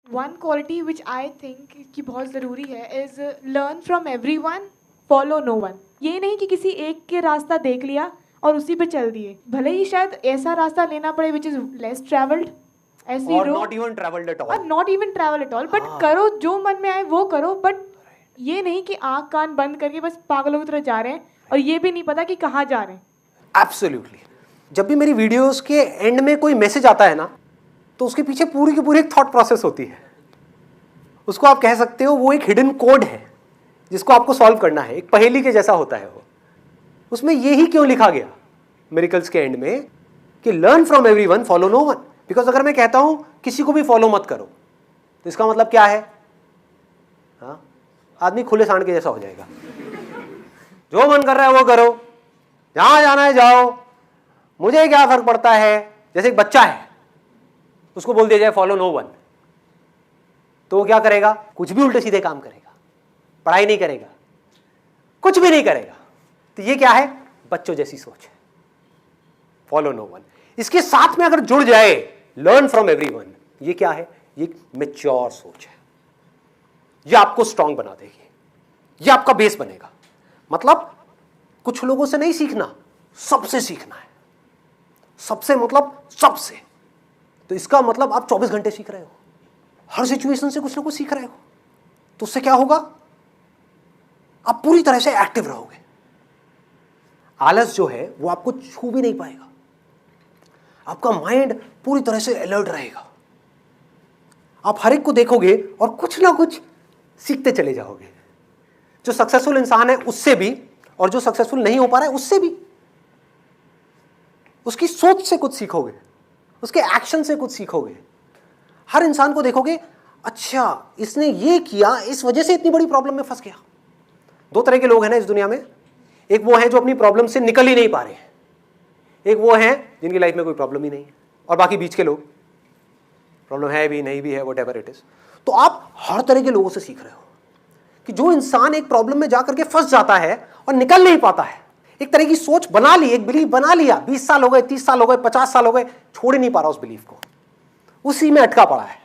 One quality which I think कि बहुत ज़रूरी है is learn from everyone, follow no one. ये नहीं कि किसी एक के रास्ता देख लिया और उसी पे चल दिए, भले ही शायद ऐसा रास्ता लेना पड़े विच इज़ लेस ट्रैवल्ड, ऐसी और रो नॉट इवन ट्रैवल्ड एट और all, not even travel at all, but करो जो मन में आए वो करो। बट ये नहीं कि आँख कान बंद करके बस पागलों की तरह जा रहे हैं और ये भी नहीं पता कि कहाँ जा रहे हैं। एब्सोल्युटली। जब भी मेरी वीडियोस के एंड में कोई मैसेज आता है ना, तो उसके पीछे पूरी की पूरी एक थॉट प्रोसेस होती है। उसको आप कह सकते हो वो एक हिडन कोड है जिसको आपको सॉल्व करना है, एक पहेली के जैसा होता है वो। उसमें यही क्यों लिखा गया मिरेकल्स के एंड में कि learn from everyone, follow no one. Because अगर मैं कहता हूं किसी को भी फॉलो मत करो, तो इसका मतलब क्या है? हाँ, आदमी खुले सांड के जैसा हो जाएगा। जो मन कर रहा है वो करो, जहां जाना है जाओ, मुझे क्या फर्क पड़ता है। जैसे एक बच्चा है, उसको बोल दिया जाए फॉलो नो वन, तो वो क्या करेगा? कुछ भी उल्टे सीधे काम करेगा, पढ़ाई नहीं करेगा, कुछ भी नहीं करेगा। तो ये क्या है? बच्चों जैसी सोच है, फॉलो नो वन। इसके साथ में अगर जुड़ जाए लर्न फ्रॉम एवरीवन, ये क्या है? ये मैच्योर सोच है। ये आपको स्ट्रांग बना देगी, ये आपका बेस बनेगा। मतलब कुछ लोगों से नहीं सीखना, सबसे सीखना है। सबसे मतलब सबसे। तो इसका मतलब आप 24 घंटे सीख रहे हो, हर सिचुएशन से कुछ ना कुछ सीख रहे हो, तो उससे क्या होगा? आप पूरी तरह से एक्टिव रहोगे। आलस जो है वो आपको छू भी नहीं पाएगा, आपका माइंड पूरी तरह से अलर्ट रहेगा। आप हर एक को देखोगे और कुछ ना कुछ सीखते चले जाओगे। जो सक्सेसफुल इंसान है उससे भी, और जो सक्सेसफुल नहीं हो पा रहा है उससे भी। उसकी सोच से कुछ सीखोगे, उसके एक्शन से कुछ सीखोगे। हर इंसान को देखोगे, अच्छा इसने ये किया, इस वजह से इतनी बड़ी प्रॉब्लम में फंस गया। दो तरह के लोग हैं ना इस दुनिया में। एक वो है जो अपनी प्रॉब्लम से निकल ही नहीं पा रहे हैं, एक वो है जिनकी लाइफ में कोई प्रॉब्लम ही नहीं है, और बाकी बीच के लोग, प्रॉब्लम है भी नहीं भी है, व्हाटएवर इट इज। तो आप हर तरह के लोगों से सीख रहे हो कि जो इंसान एक प्रॉब्लम में जाकर के फंस जाता है और निकल नहीं पाता है, एक तरह की सोच बना ली, एक बिलीफ बना लिया, 20 साल हो गए, 30 साल हो गए, 50 साल हो गए, छोड़ ही नहीं पा रहा उस बिलीफ को, उसी में अटका पड़ा है।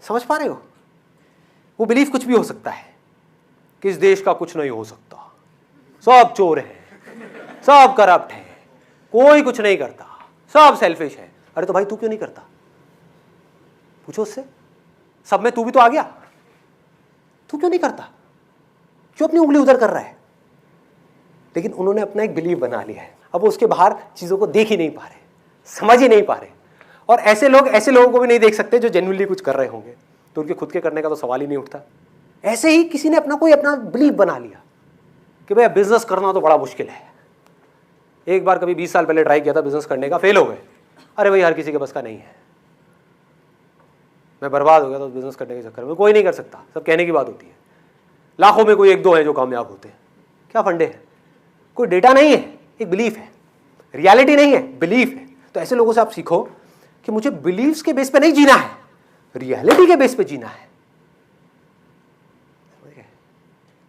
समझ पा रहे हो? वो बिलीफ कुछ भी हो सकता है कि इस देश का कुछ नहीं हो सकता, सब चोर हैं, सब करप्ट हैं, कोई कुछ नहीं करता, सब सेल्फिश है। अरे तो भाई तू क्यों नहीं करता? पूछो उससे। सब में तू भी तो आ गया, तू क्यों नहीं करता? क्यों अपनी उंगली उधर कर रहा है? लेकिन उन्होंने अपना एक बिलीव बना लिया है, अब वो उसके बाहर चीजों को देख ही नहीं पा रहे, समझ ही नहीं पा रहे। और ऐसे लोगों को भी नहीं देख सकते जो जेन्युइनली कुछ कर रहे होंगे, तो उनके खुद के करने का तो सवाल ही नहीं उठता। ऐसे ही किसी ने अपना बिलीव बना लिया कि भाई बिजनेस करना तो बड़ा मुश्किल है। एक बार कभी 20 साल पहले ट्राई किया था बिजनेस करने का, फेल हो गए। अरे भाई हर किसी के बस का नहीं है, मैं बर्बाद हो गया तो बिजनेस करने के चक्कर में। कोई नहीं कर सकता, सब कहने की बात होती है। लाखों में कोई एक दो है जो कामयाब होते हैं। क्या फंडे है? कोई डेटा नहीं है, एक बिलीफ है, रियलिटी नहीं है, बिलीफ है। तो ऐसे लोगों से आप सीखो कि मुझे बिलीव्स के बेस पे नहीं जीना है, रियलिटी के बेस पे जीना है।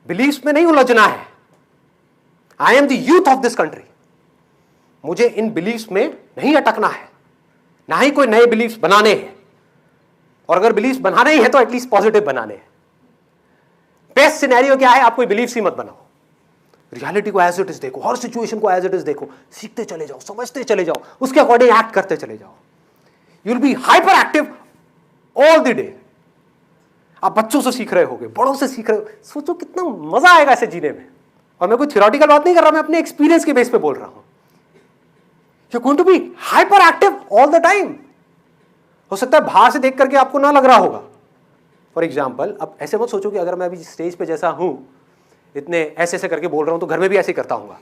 बिलीव्स में नहीं उलझना है। I am the youth of this country, मुझे इन बिलीव्स में नहीं अटकना है, ना ही कोई नए बिलीव्स बनाने हैं। और अगर बिलीव्स बनाने ही है तो एटलीस्ट पॉजिटिव बनाने हैं। बेस्ट सिनेरियो क्या है? आप कोई बिलीव्स ही मत बनाओ, रियलिटी को एज इट इज देखो, हर सिचुएशन को एज इट इज देखो, सीखते चले जाओ, समझते चले जाओ, उसके अकॉर्डिंग एक्ट करते चले जाओ। You will be hyper active all the day. आप बच्चों से सीख रहे होगे, बड़ों से सीख रहे हो, सोचो कितना मजा आएगा ऐसे जीने में। और मैं कोई थियोरेटिकल बात नहीं कर रहा, मैं अपने एक्सपीरियंस के बेस पे बोल रहा हूं। You going to be hyper active all the time. हो सकता है बाहर से देख करके आपको ना लग रहा होगा। फॉर एग्जाम्पल, अब ऐसे मत सोचो कि अगर मैं अभी स्टेज पे जैसा हूं, इतने ऐसे ऐसे करके बोल रहा हूं, तो घर में भी ऐसे करता हूँ।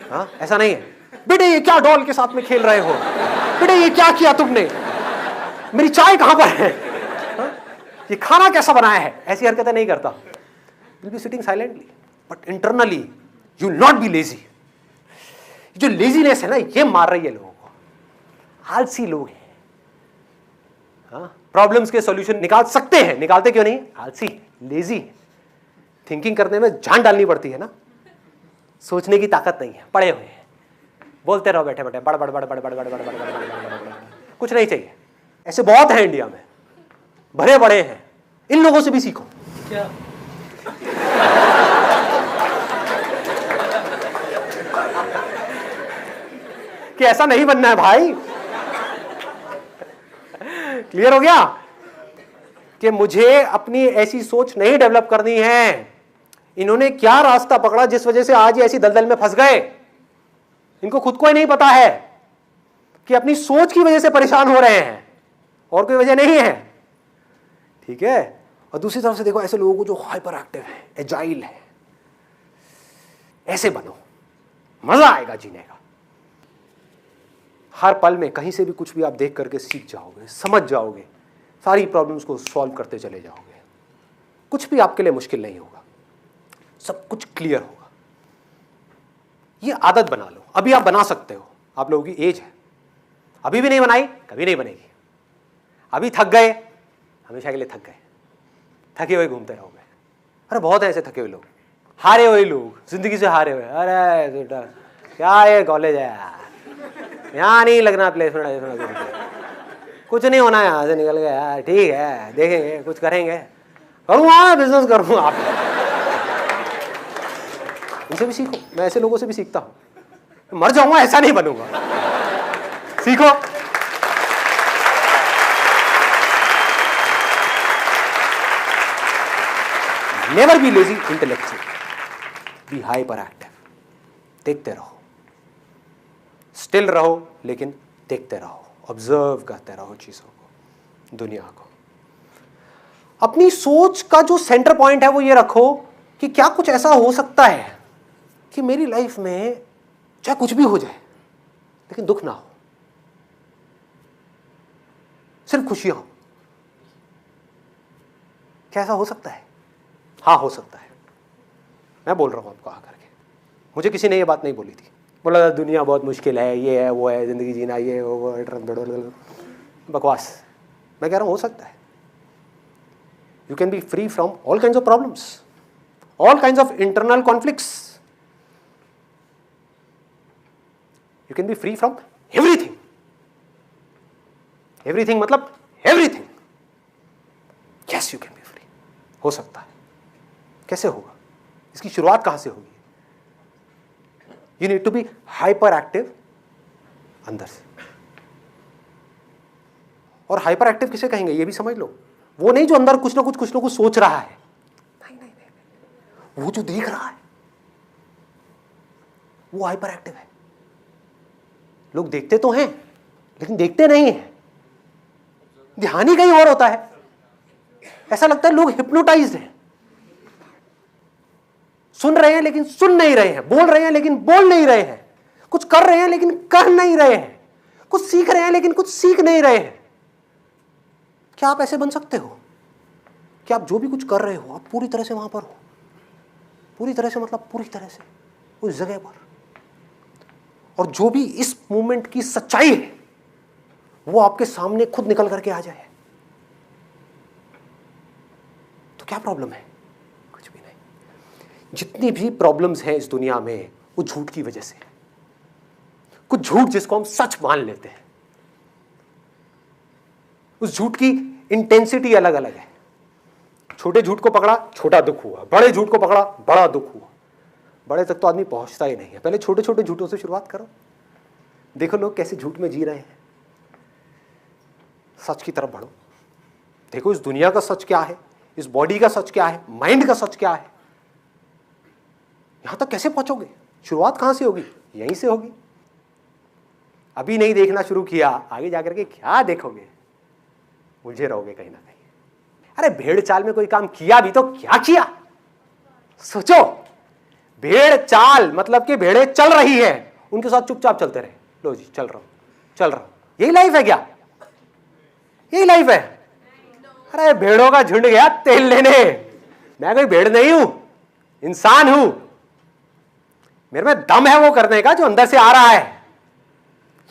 हाँ, ऐसा नहीं है। बेटे ये क्या डॉल के साथ में खेल रहे हो? बेटे ये क्या किया तुमने? मेरी चाय कहां पर है? हाँ? ये खाना कैसा बनाया है? ऐसी हरकतें नहीं करता। Will be sitting silently, but internally you will not be lazy. जो लेजीनेस है ना, ये मार रही है लोगों को। आलसी लोग हैं। हाँ, प्रॉब्लम्स के सॉल्यूशन निकाल सकते हैं, निकालते क्यों नहीं? आलसी, लेजी। थिंकिंग करने में जान डालनी पड़ती है ना, सोचने की ताकत नहीं है, पड़े हुए हैं, बोलते रहो बैठे बैठे बड़ बड़ बड़ बड़ बड़ बड़ बड़ बड़ बड़ बड़, कुछ नहीं चाहिए। ऐसे बहुत है इंडिया में, भरे बड़े हैं, इन लोगों से भी सीखो। क्या? कि ऐसा नहीं बनना है भाई। क्लियर हो गया कि मुझे अपनी ऐसी सोच नहीं डेवलप करनी है। इन्होंने क्या रास्ता पकड़ा जिस वजह से आज ये ऐसी दलदल में फंस गए, इनको खुद को ही नहीं पता है कि अपनी सोच की वजह से परेशान हो रहे हैं, और कोई वजह नहीं है। ठीक है। और दूसरी तरफ से देखो ऐसे लोगों को जो हाइपर एक्टिव है, एजाइल है, ऐसे बनो, मजा आएगा जीने का। हर पल में कहीं से भी कुछ भी आप देख करके सीख जाओगे, समझ जाओगे, सारी प्रॉब्लम्स को सॉल्व करते चले जाओगे। कुछ भी आपके लिए मुश्किल नहीं होगा, सब कुछ क्लियर होगा। ये आदत बना लो। अभी आप बना सकते हो, आप लोगों की एज है। अभी भी नहीं बनाई, कभी नहीं बनेगी। अभी थक गए, हमेशा के लिए थक गए, थके हुए घूमते रहोगे। अरे बहुत है ऐसे थके हुए लोग, हारे हुए लोग, जिंदगी से हारे हुए। अरे बेटा क्या ये कॉलेज है यार, यहाँ नहीं लगना प्लेसमेंट, कुछ नहीं होना यहाँ से निकल गया यार। ठीक है, देखेंगे, कुछ करेंगे, करूँगा बिजनेस करूँगा। आप उनसे भी सीखो, मैं ऐसे लोगों से भी सीखता हूँ। मर जाऊंगा ऐसा नहीं बनूंगा, सीखो। Never be lazy intellectual, be hyper active. देखते रहो, स्टिल रहो, लेकिन देखते रहो, ऑब्जर्व करते रहो चीजों को, दुनिया को। अपनी सोच का जो सेंटर पॉइंट है वो ये रखो कि क्या कुछ ऐसा हो सकता है कि मेरी लाइफ में चाहे कुछ भी हो जाए लेकिन दुख ना हो, सिर्फ खुशियां हो। क्या ऐसा हो सकता है? हाँ, हो सकता है। मैं बोल रहा हूं आपको आकर के। मुझे किसी ने ये बात नहीं बोली थी, बोला दुनिया बहुत मुश्किल है, ये है वो है, जिंदगी जीना ये वो, बकवास। मैं कह रहा हूं हो सकता है। You can be free from all kinds of problems, all kinds of internal conflicts. You can be free from everything. Everything मतलब everything. Yes, you can be free. हो सकता है। कैसे होगा? इसकी शुरुआत कहां से होगी? You need to be hyper active अंदर से। और हाइपर एक्टिव किसे कहेंगे ये भी समझ लो। वो नहीं जो अंदर कुछ ना कुछ सोच रहा है, नहीं, वो जो देख रहा है वो हाइपर एक्टिव है। लोग देखते तो हैं लेकिन देखते नहीं हैं, ध्यान ही कहीं और होता है। ऐसा लगता है लोग हिप्नोटाइज्ड हैं, सुन रहे हैं लेकिन सुन नहीं रहे हैं, बोल रहे हैं लेकिन बोल नहीं रहे हैं, कुछ कर रहे हैं लेकिन कर नहीं रहे हैं, कुछ सीख रहे हैं लेकिन कुछ सीख नहीं रहे हैं। क्या आप ऐसे बन सकते हो कि आप जो भी कुछ कर रहे हो आप पूरी तरह से वहां पर हो? पूरी तरह से मतलब पूरी तरह से उस जगह पर, और जो भी इस मूवमेंट की सच्चाई है वो आपके सामने खुद निकल करके आ जाए, तो क्या प्रॉब्लम है? कुछ भी नहीं। जितनी भी प्रॉब्लम्स हैं इस दुनिया में वो झूठ की वजह से, कुछ झूठ जिसको हम सच मान लेते हैं, उस झूठ की इंटेंसिटी अलग अलग है। छोटे झूठ को पकड़ा, छोटा दुख हुआ, बड़े झूठ को पकड़ा, बड़ा दुख हुआ। बड़े तक तो आदमी पहुंचता ही नहीं है, पहले छोटे छोटे झूठों से शुरुआत करो। देखो लोग कैसे झूठ में जी रहे हैं, सच की तरफ बढ़ो। देखो इस दुनिया का सच क्या है, इस बॉडी का सच क्या है, माइंड का सच क्या है, यहां तक कैसे पहुंचोगे? शुरुआत कहां से होगी? यहीं से होगी। अभी नहीं देखना शुरू किया, आगे जाकर के क्या देखोगे? उलझे रहोगे कहीं ना कहीं। अरे भेड़ चाल में कोई काम किया भी तो क्या किया? सोचो, भेड़ चाल मतलब कि भेड़े चल रही है, उनके साथ चुपचाप चलते रहे। लो जी चल रहा हूं, यही लाइफ है क्या? यही लाइफ है? अरे भेड़ों का झुंड गया तेल लेने, मैं कोई भेड़ नहीं हूं, इंसान हूं। मेरे में दम है वो करने का जो अंदर से आ रहा है,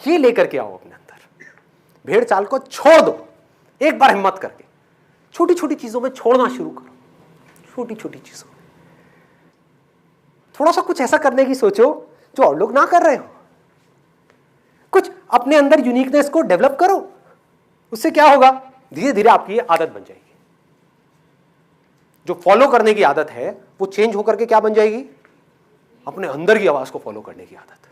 ये लेकर के आओ अपने अंदर। भेड़ चाल को छोड़ दो, एक बार हिम्मत करके छोटी छोटी चीजों में छोड़ना शुरू करो। छोटी छोटी चीजों में थोड़ा सा कुछ ऐसा करने की सोचो जो और लोग ना कर रहे हो। कुछ अपने अंदर यूनिकनेस को डेवलप करो, उससे क्या होगा? धीरे धीरे आपकी ये आदत बन जाएगी। जो फॉलो करने की आदत है वो चेंज होकर के क्या बन जाएगी? अपने अंदर की आवाज को फॉलो करने की आदत।